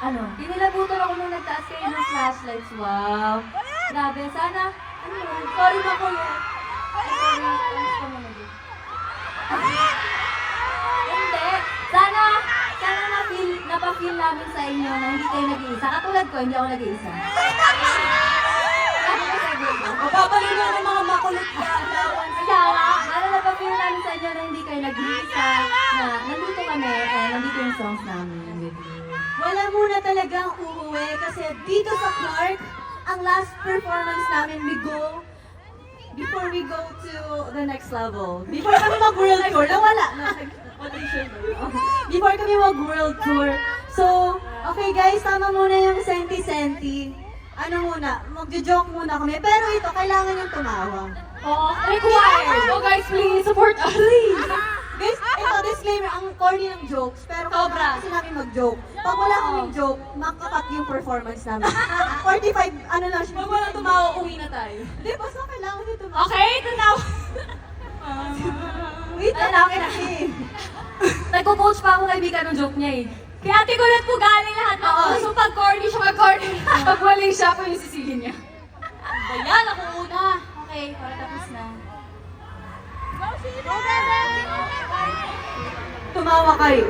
Ano? Kinilabutan ako nung nagtaas kayo ng flashlights. Wow. Grabe. Sana, ano, sorry makulit. Sorry, alas ka muna dito. Hindi. Sana napafeel namin sa inyo na hindi kayo nag-iisa. Katulad ko, hindi ako nag-iisa. Mapapalino ng mga makulit na alawan. Kaya nga, para napafeel namin sa inyo na hindi kayo nag-iisa, na nandito kami, nandito yung songs namin with you. Wala muna talagang uuwi kasi dito sa Clark, ang last performance namin, before we go to the next level. Before kami mag-world tour, nawala na. Before kami mag-world tour. So, okay guys, tama muna yung senti-senti. Ano muna, mag-joke muna kami. Pero ito, kailangan yung tumawa. Oh, required! Oh guys, please, support us! Please! Guys, ito, disclaimer, ang corny ng jokes. Pero Sobra. kasi namin mag-joke. Pag wala kaming joke, makakat yung performance namin. 45, ano lang siya. Pag walang tumawa, uwi na tayo. Hindi, basta kailangan nyo tumawa. Okay, tanaw! Wait, lalaki na eh. Nagko-coach pa ako kaibigan ng joke niya eh. Kaya ate kulat po galing lahat ng Oo. so pag corny siya, pag corny. Pag waling siya, ako yung sisigin niya. Ayan, ako una. Okay, para tapos na. Tumawa kayo.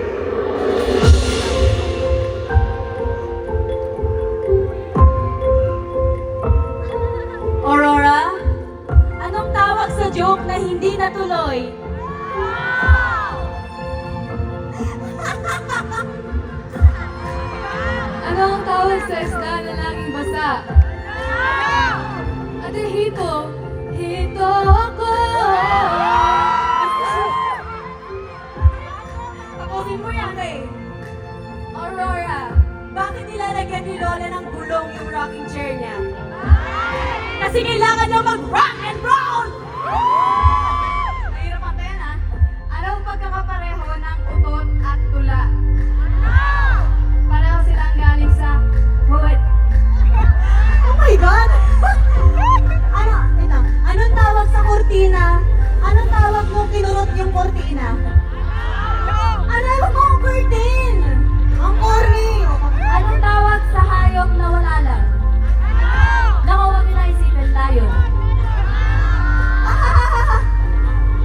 Aurora, anong tawag sa joke na hindi natuloy? Ano ang tawag sa isda na laging basa? Ate Hito. Hito ako. Tapusin mo yan eh. Aurora. Bakit nilalagyan ni Lola ng gulong yung rocking chair niya? Kasi kailangan niya mag-rock and roll! Mahirap ang yan ha. Anong pagkakapareho ng utot at tula? Pareho silang galing sa foot. Oh my God! Ano? Wait lang. Anong tawag sa kortina? Anong tawag nung kinurot yung kortina? Ano mo ang curtain? Ang corny! Anong tawag sa hayop na wala lang? Naku, huwag nila isipin tayo.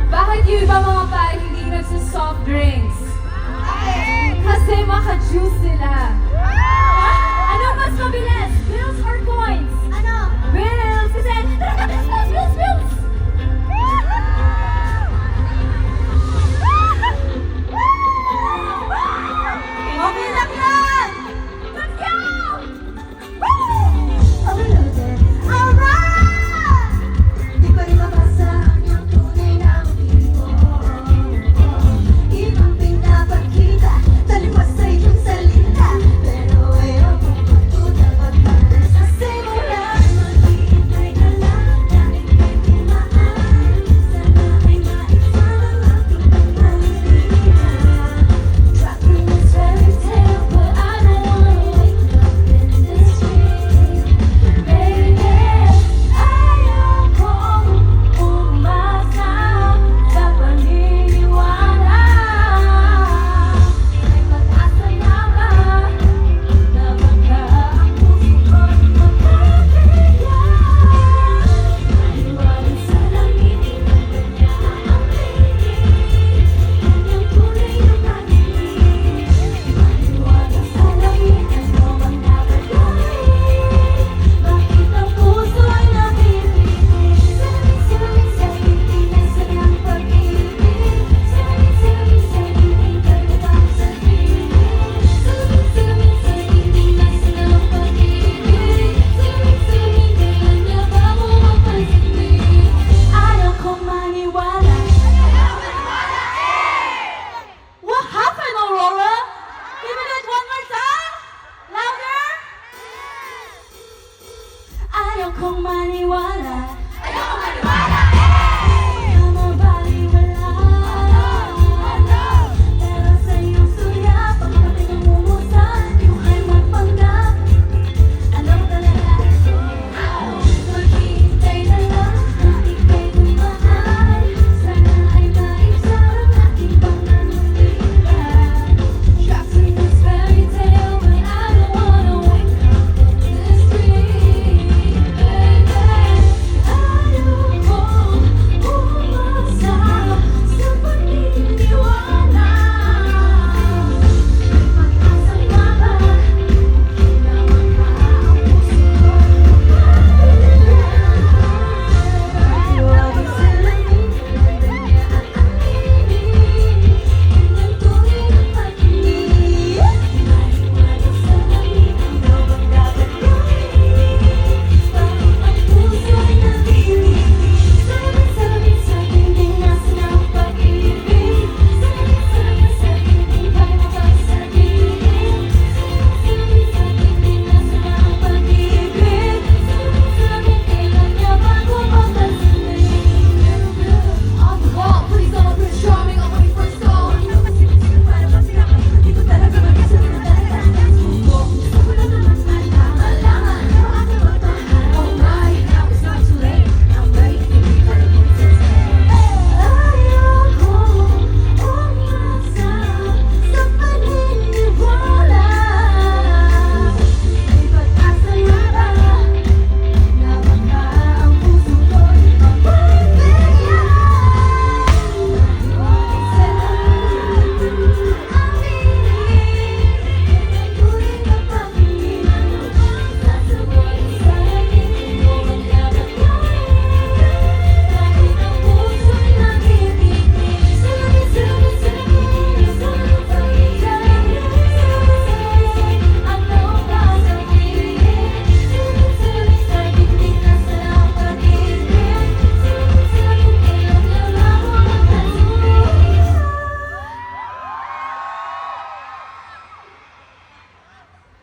Bakit yung iba mga pal hindi nagsa-soft drinks? Kasi maka-juice sila. Ano mas mabilis? Bills or coins? Ano? Bills! Kasi, bills! Okay lang yan! Let's go! Alright! Di ko rin mabasa ang tunay na motibo. Ibang pinapakita, taliwas sa iyong salita. Pero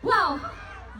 Wow!